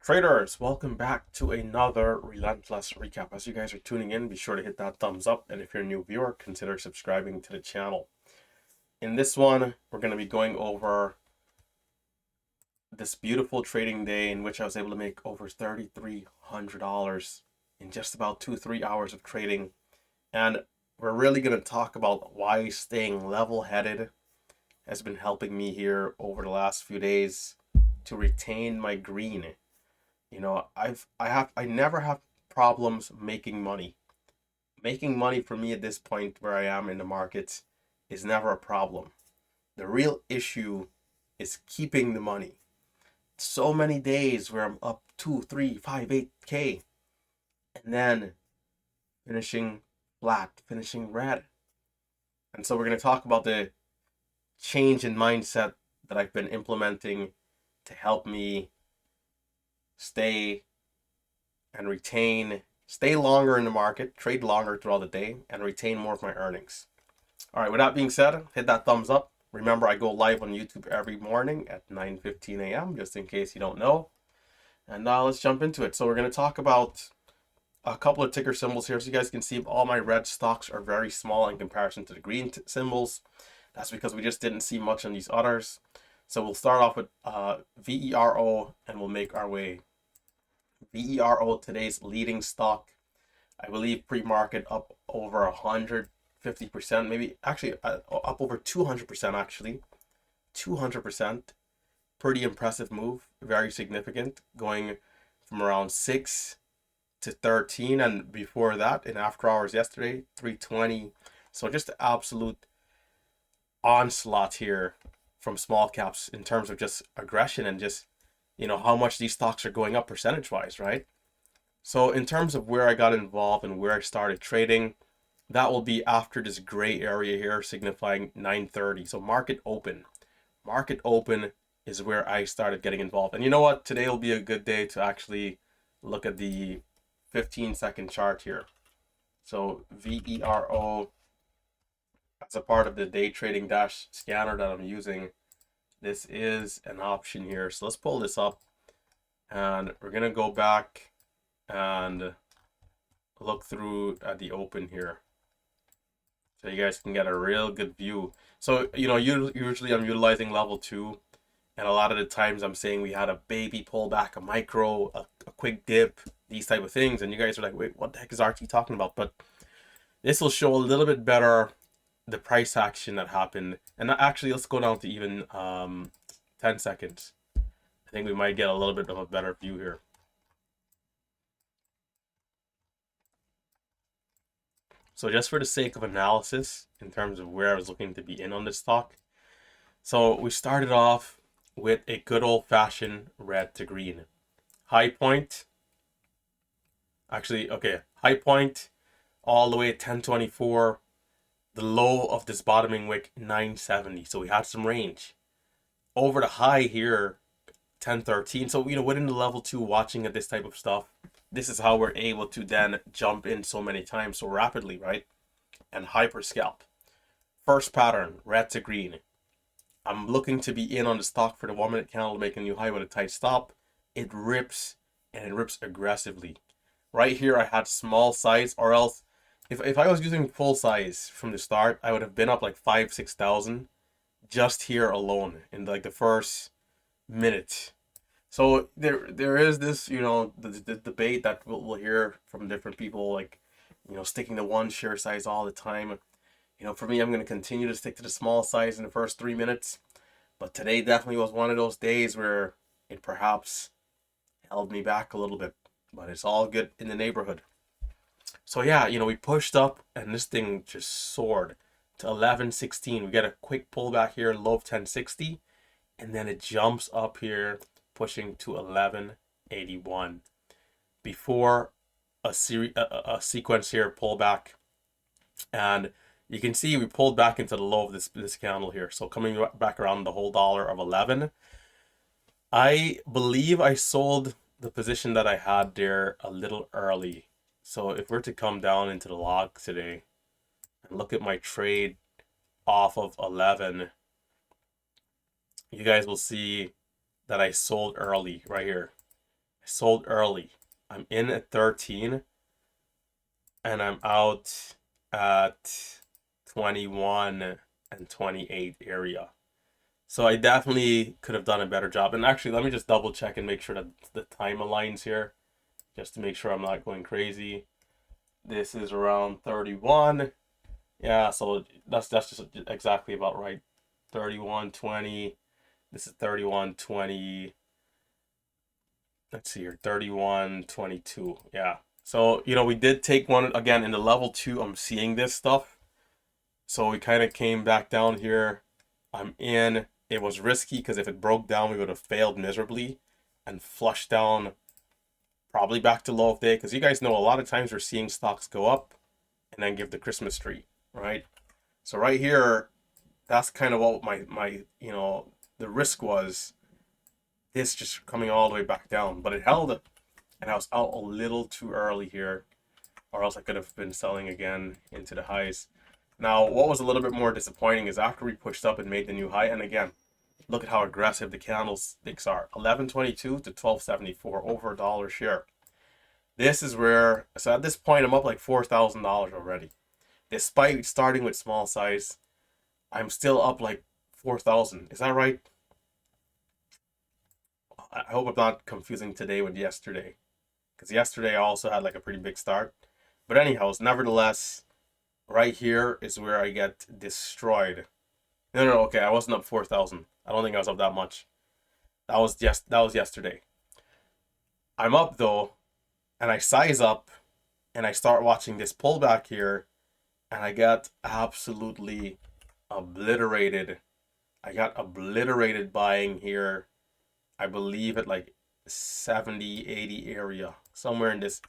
Traders, welcome back to another Relentless recap. As you guys are tuning in, be sure to hit that thumbs up, and if you're a new viewer, consider subscribing to the channel. In this one, we're going to be going over this beautiful trading day in which I was able to make over $3,300 in just about 2-3 hours of trading. And we're really going to talk about why staying level-headed has been helping me here over the last few days to retain my green. You know, I never have problems making money. Making money for me at this point where I am in the market is never a problem. The real issue is keeping the money. So many days where I'm up 2, 3, 5, 8K and then finishing flat, finishing red. And so we're going to talk about the change in mindset that I've been implementing to help me stay and stay longer in the market, trade longer throughout the day, and retain more of my earnings. All right, with that being said, hit that thumbs up. Remember, I go live on YouTube every morning at 9:15 a.m., just in case you don't know. And let's jump into it. So we're going to talk about a couple of ticker symbols here. So you guys can see all my red stocks are very small in comparison to the green symbols. That's because we just didn't see much on these others. So we'll start off with VERO, and we'll make our way. VERO, today's leading stock, I believe pre-market up over 150%, maybe actually up over 200% actually. 200%. Pretty impressive move, very significant, going from around 6 to 13, and before that in after hours yesterday 320. So just absolute onslaught here from small caps in terms of just aggression and just, you know, how much these stocks are going up percentage wise, right? So in terms of where I got involved and where I started trading, that will be after this gray area here signifying 9:30. So market open. Market open is where I started getting involved. And you know what? Today will be a good day to actually look at the 15-second chart here. So VERO, as a part of the day trading dash scanner that I'm using, this is an option here. So let's pull this up and we're going to go back and look through at the open here so you guys can get a real good view. So, you know, usually I'm utilizing level 2, and a lot of the times I'm saying we had a baby pullback, a micro, a quick dip, these type of things, and you guys are like, wait, what the heck is RT talking about? But this will show a little bit better the price action that happened. And actually, let's go down to even 10 seconds. I think we might get a little bit of a better view here. So just for the sake of analysis, in terms of where I was looking to be in on this stock. So we started off with a good old-fashioned red to green. High point. Actually, okay, high point all the way at 1024. The low of this bottoming wick, 970. So we had some range. Over the high here, 1013. So, you know, within the level 2 watching at this type of stuff, this is how we're able to then jump in so many times so rapidly, right? And hyper scalp. First pattern, red to green. I'm looking to be in on the stock for the 1 minute candle to make a new high with a tight stop. It rips, and it rips aggressively. Right here, I had small size, or else if I was using full size from the start, I would have been up like 5,000-6,000 just here alone in like the first minute. So there is this, you know, the debate that we'll hear from different people, like, you know, sticking to one share size all the time. You know, for me, I'm going to continue to stick to the small size in the first 3 minutes. But today definitely was one of those days where it perhaps held me back a little bit. But it's all good in the neighborhood. So yeah, you know, we pushed up and this thing just soared to 1116. We get a quick pullback here, low of 1060. And then it jumps up here, pushing to 1181 before a sequence here pullback, and you can see we pulled back into the low of this candle here. So coming back around the whole dollar of 11, I believe I sold the position that I had there a little early. So if we're to come down into the log today and look at my trade off of 11, you guys will see that I sold early right here. I sold early. I'm in at 13 and I'm out at 21 and 28 area. So I definitely could have done a better job. And actually, let me just double check and make sure that the time aligns here, just to make sure I'm not going crazy. This is around 31. Yeah, so that's just exactly about right. 31:20. This is 31:20. Let's see here. 31:22. Yeah. So, we did take one again in the level 2. I'm seeing this stuff. So we kind of came back down here. I'm in. It was risky because if it broke down, we would have failed miserably and flushed down probably back to low of day. Because you guys know a lot of times we're seeing stocks go up and then give the Christmas tree, right? So right here, that's kind of what my the risk was. This just coming all the way back down, but it held, and I was out a little too early here, or else I could have been selling again into the highs. Now, what was a little bit more disappointing is after we pushed up and made the new high, and again, look at how aggressive the candlesticks are. 1122 to 1274, over $1 share. This is where, so at this point, I'm up like $4,000 already. Despite starting with small size, I'm still up like 4,000. Is that right? I hope I'm not confusing today with yesterday, because yesterday I also had like a pretty big start. But anyhow, nevertheless, right here is where I get destroyed. No, okay, I wasn't up 4,000. I don't think I was up that much. That was yesterday. I'm up though, and I size up, and I start watching this pullback here, and I got absolutely obliterated. I got obliterated buying here. I believe at like 70, 80 area, somewhere in this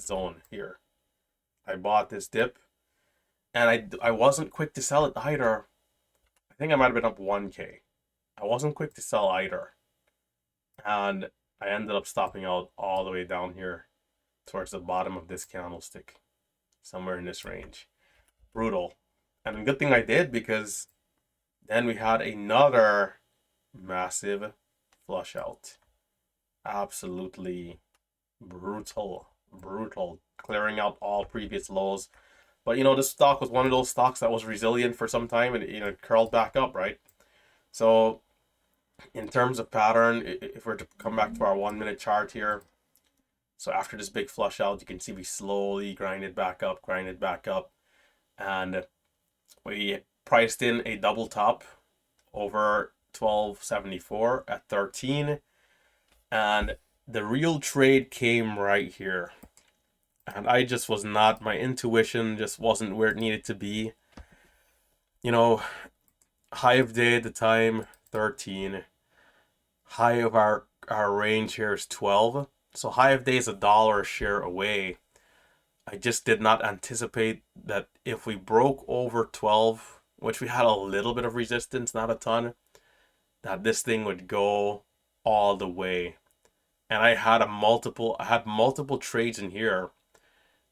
zone here. I bought this dip, and I wasn't quick to sell it either. I think I might have been up 1K. I wasn't quick to sell either. And I ended up stopping out all the way down here towards the bottom of this candlestick, somewhere in this range. Brutal. And a good thing I did, because then we had another massive flush out. Absolutely brutal, clearing out all previous lows. But this stock was one of those stocks that was resilient for some time, and it curled back up, right? So in terms of pattern, if we're to come back to our 1 minute chart here, so after this big flush out, you can see we slowly grinded back up, and we priced in a double top over 1274 at 13, and the real trade came right here. And I just was not, my intuition just wasn't where it needed to be. High of day at the time, 13. High of our range here is 12. So high of day is $1 a share away. I just did not anticipate that if we broke over 12, which we had a little bit of resistance, not a ton, that this thing would go all the way. And I had multiple trades in here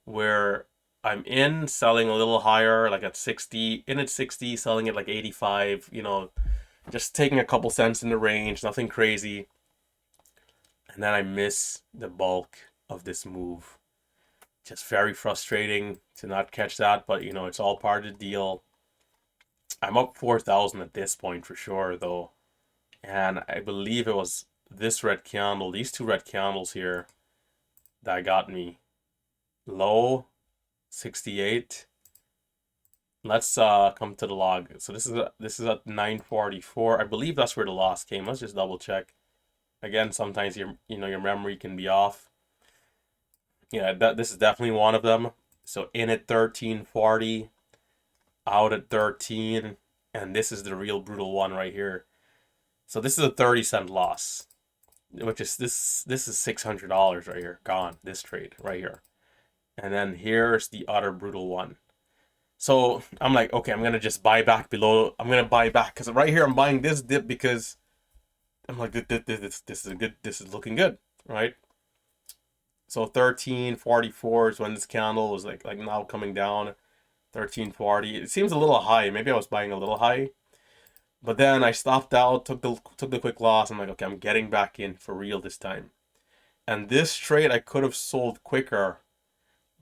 where I'm in, selling a little higher, like at 60, in at 60, selling at like 85, just taking a couple cents in the range, nothing crazy. And then I miss the bulk of this move. Just very frustrating to not catch that, but it's all part of the deal. I'm up 4,000 at this point for sure though. And I believe it was this red candle, these two red candles here, that got me. Low 68. Let's come to the log. So this is at 944. I believe that's where the loss came. Let's just double check. Again, sometimes your memory can be off. Yeah, this is definitely one of them. So in at 1340, out at 13, and this is the real brutal one right here. So this is a 30-cent loss, which is this is $600 right here, gone. This trade right here. And then here's the other brutal one. So I'm like, okay, I'm gonna just buy back below. I'm gonna buy back because right here I'm buying this dip because I'm like, this is good. This is looking good, right? So 1344 is when this candle was like now coming down. 1340. It seems a little high. Maybe I was buying a little high, but then I stopped out, took the quick loss. I'm like, okay, I'm getting back in for real this time. And this trade I could have sold quicker,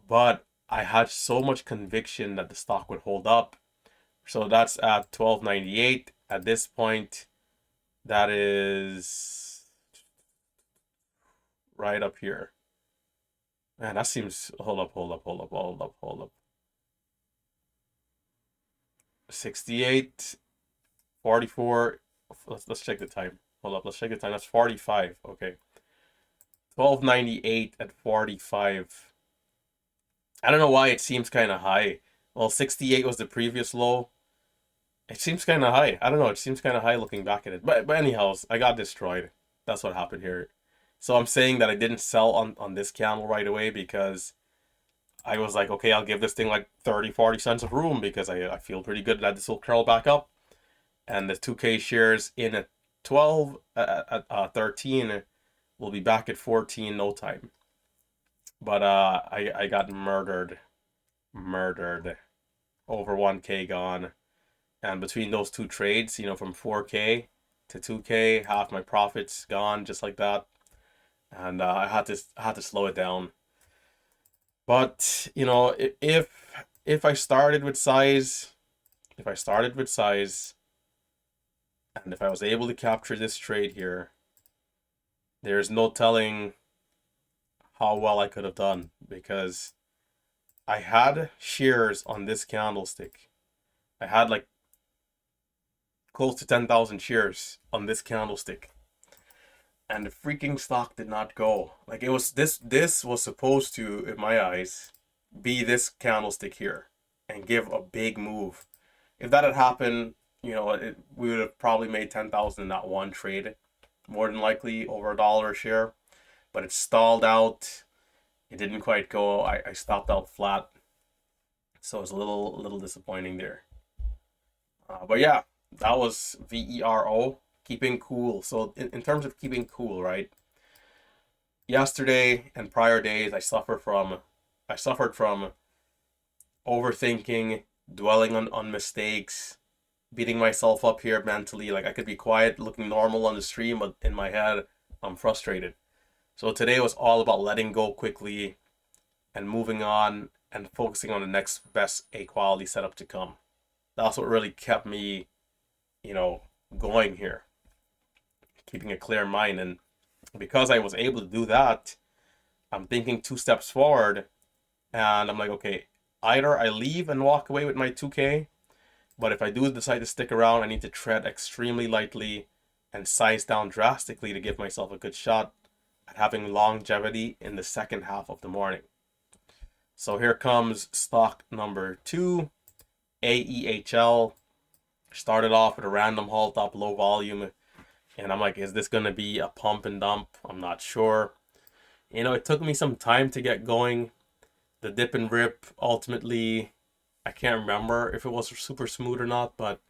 but I had so much conviction that the stock would hold up. So that's at 12.98. At this point, that is right up here. Man, that seems, hold up. 68, 44. Let's check the time. Hold up, let's check the time. That's 45. Okay. 12.98 at 45. I don't know why it seems kind of high. Well, 68 was the previous low. It seems kind of high. I don't know. It seems kind of high looking back at it. But anyhow, I got destroyed. That's what happened here. So I'm saying that I didn't sell on this candle right away because I was like, okay, I'll give this thing like 30, 40 cents of room because I feel pretty good that this will curl back up. And the 2K shares in at 12, at 13 will be back at 14 no time. But I got murdered. Over 1K gone. And between those two trades, from 4K to 2K, half my profits gone just like that. And I had to slow it down. But if I started with size, and if I was able to capture this trade here, there's no telling how well I could have done because I had shares on this candlestick. I had like close to 10,000 shares on this candlestick. And the freaking stock did not go. Like it was this was supposed to, in my eyes, be this candlestick here and give a big move. If that had happened, we would have probably made 10,000 in that one trade, more than likely over $1 a share. But it stalled out. It didn't quite go. I stopped out flat, so it's a little disappointing there. But yeah, that was VERO, keeping cool. So in terms of keeping cool, right? Yesterday and prior days, I suffered from overthinking, dwelling on mistakes, beating myself up here mentally. Like I could be quiet, looking normal on the stream, but in my head, I'm frustrated. So today was all about letting go quickly and moving on and focusing on the next best A quality setup to come. That's what really kept me, going here, keeping a clear mind. And because I was able to do that, I'm thinking 2 steps forward and I'm like, okay, either I leave and walk away with my 2K, but if I do decide to stick around, I need to tread extremely lightly and size down drastically to give myself a good shot at having longevity in the second half of the morning. So here comes stock number 2, AEHL. Started off with a random halt up, low volume, and I'm like, is this going to be a pump and dump? I'm not sure. It took me some time to get going. The dip and rip, ultimately, I can't remember if it was super smooth or not, but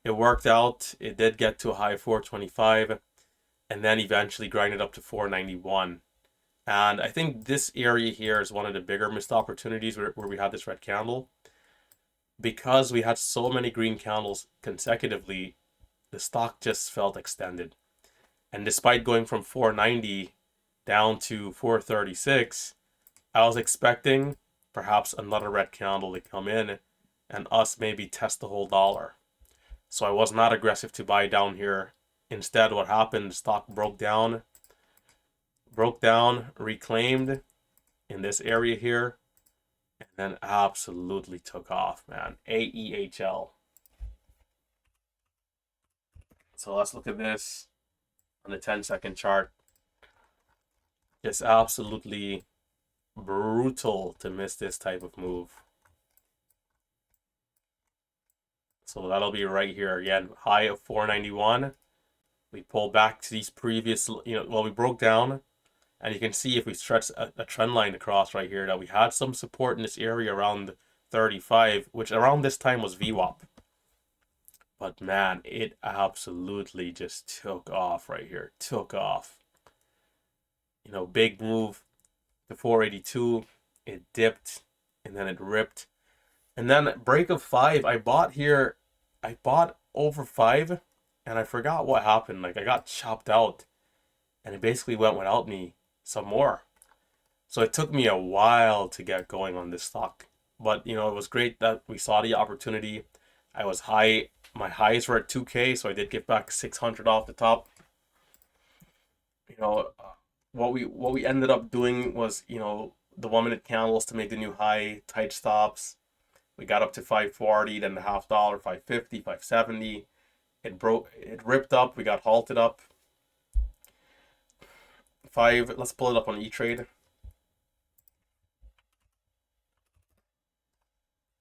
it worked out. It did get to a high 425 and then eventually grinded up to 491. And I think this area here is one of the bigger missed opportunities where we had this red candle. Because we had so many green candles consecutively, the stock just felt extended. And despite going from 490 down to 436, I was expecting perhaps another red candle to come in and us maybe test the whole dollar. So I was not aggressive to buy down here. Instead, what happened, the stock broke down, reclaimed in this area here, and then absolutely took off, man. AEHL. So let's look at this on the 10-second chart. It's absolutely brutal to miss this type of move. So that'll be right here again, high of 491. We pull back to these previous, we broke down, and you can see if we stretch a trend line across right here that we had some support in this area around 35, which around this time was VWAP. But man, it absolutely just took off right here. Took off. Big move to 482. It dipped and then it ripped. And then break of 5, I bought here. I bought over 5 and I forgot what happened. Like I got chopped out and it basically went without me. some more. So it took me a while to get going on this stock. But, it was great that we saw the opportunity. I was high. My highs were at 2K, so I did get back 600 off the top. You know, what we ended up doing was, the 1 minute candles to make the new high, tight stops. We got up to 540, then the half dollar, 550, 570. It ripped up, we got halted up. Let's pull it up on E-Trade.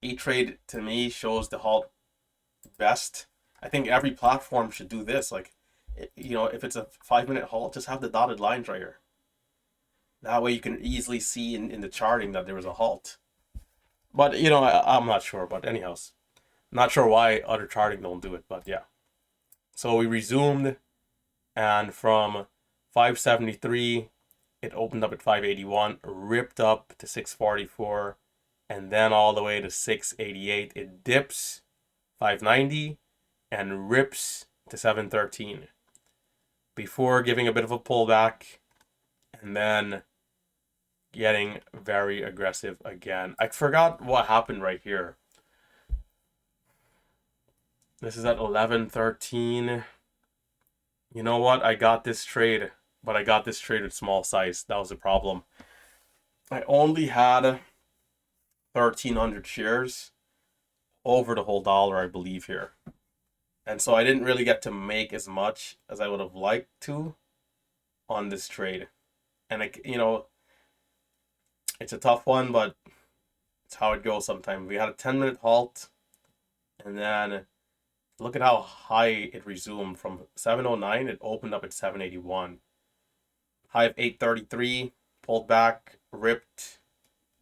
E-Trade to me shows the halt best. I think every platform should do this. Like, if it's a 5 minute halt, just have the dotted lines right here. That way you can easily see in the charting that there was a halt. But, I'm not sure. But anyhow, not sure why other charting don't do it. But yeah. So we resumed, and from 573, it opened up at 581, ripped up to 644, and then all the way to 688. It dips 590 and rips to 713 before giving a bit of a pullback and then getting very aggressive again. I forgot what happened right here. This is at 1113. You know what? I got this trade, but I got this trade with small size. That was the problem. I only had 1,300 shares over the whole dollar, I believe, here. And so I didn't really get to make as much as I would have liked to on this trade. And, it's a tough one, but it's how it goes sometimes. We had a 10-minute halt, and then look at how high it resumed. From 709, it opened up at 781. High of 833, pulled back, ripped,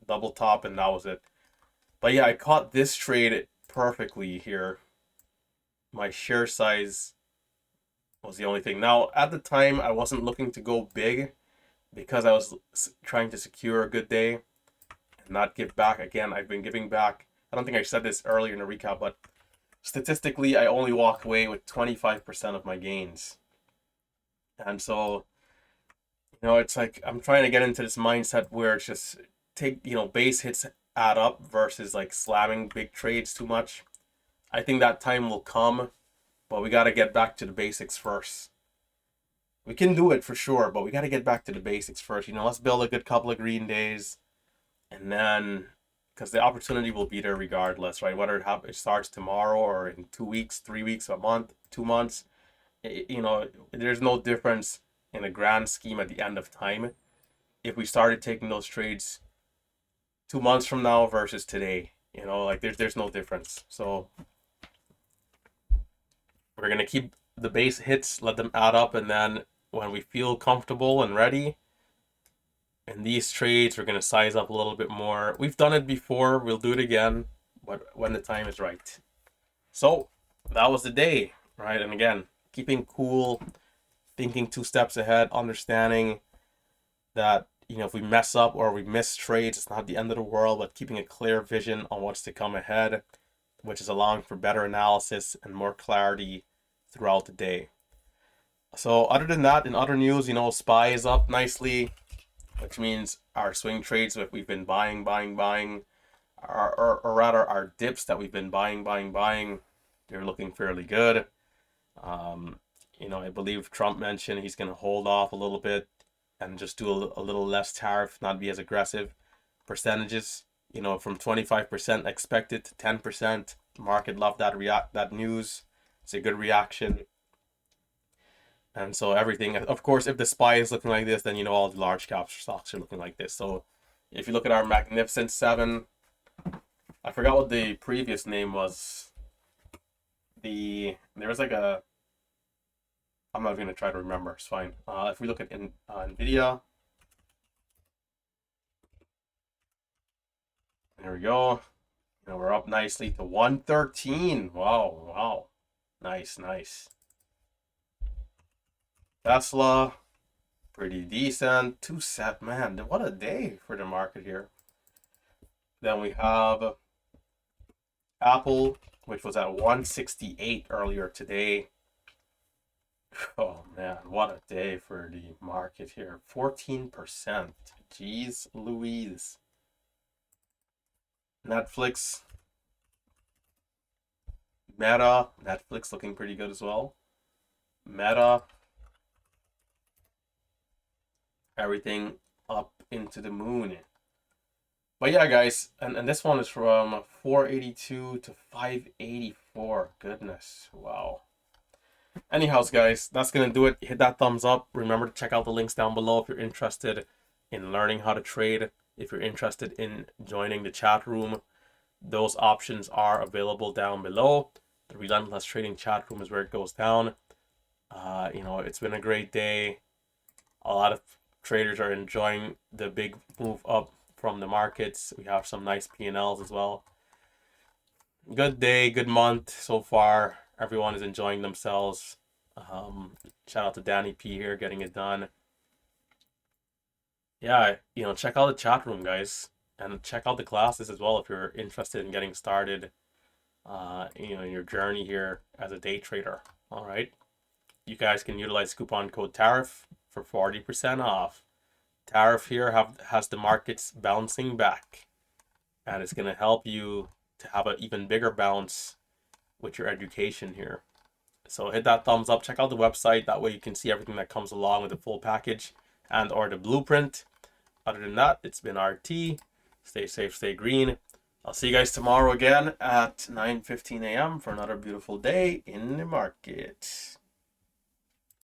double top, and that was it. But yeah, I caught this trade perfectly here. My share size was the only thing. Now, at the time, I wasn't looking to go big because I was trying to secure a good day and not give back. Again, I've been giving back. I don't think I said this earlier in the recap, but statistically, I only walk away with 25% of my gains. And so, it's like I'm trying to get into this mindset where it's just base hits add up versus like slamming big trades too much. I think that time will come, but we got to get back to the basics first. We can do it for sure, but we got to get back to the basics first. Let's build a good couple of green days, and then, because the opportunity will be there regardless, right? Whether it starts tomorrow or in 2 weeks, 3 weeks, a month, 2 months, there's no difference in a grand scheme at the end of time if we started taking those trades 2 months from now versus today. There's no difference. So we're going to keep the base hits, let them add up, and then when we feel comfortable and ready in these trades, we're going to size up a little bit more. We've done it before. We'll do it again, but when the time is right. So that was the day, right? And again, keeping cool, thinking 2 steps ahead, understanding that, if we mess up or we miss trades, it's not the end of the world, but keeping a clear vision on what's to come ahead, which is allowing for better analysis and more clarity throughout the day. So other than that, in other news, SPY is up nicely, which means our swing trades that we've been buying, or rather our dips that we've been buying, they're looking fairly good. I believe Trump mentioned he's going to hold off a little bit and just do a little less tariff, not be as aggressive. Percentages, from 25% expected to 10%. The market loved that news. It's a good reaction. And so everything, of course, if the SPY is looking like this, then all the large cap stocks are looking like this. So if you look at our Magnificent 7, I forgot what the previous name was. There was like I'm not going to try to remember. It's fine. If we look at NVIDIA, there we go. We're up nicely to 113. Wow. Nice. Tesla, pretty decent. 2 set, man. What a day for the market here. Then we have Apple, which was at 168 earlier today. Oh man, what a day for the market here. 14%. Jeez Louise. Netflix, Meta, Netflix looking pretty good as well. Meta, everything up into the moon. But yeah, guys, and this one is from 482 to 584. Goodness, wow. Anyhow, guys, that's gonna do it. Hit that thumbs up. Remember to check out the links down below if you're interested in learning how to trade. If you're interested in joining the chat room, those options are available down below. The Relentless Trading chat room is where it goes down. It's been a great day. A lot of traders are enjoying the big move up from the markets. We have some nice P&Ls as well. Good day, good month so far. Everyone is enjoying themselves. Shout out to Danny P here getting it done. Yeah, check out the chat room, guys, and check out the classes as well if you're interested in getting started. In your journey here as a day trader. All right, you guys can utilize coupon code tariff for 40% off. Tariff here has the markets bouncing back, and it's gonna help you to have an even bigger bounce with your education here. So hit that thumbs up, check out the website, that way you can see everything that comes along with the full package and or the blueprint. Other than that, it's been RT. Stay safe, stay green. I'll see you guys tomorrow again at 9:15 a.m. for another beautiful day in the market.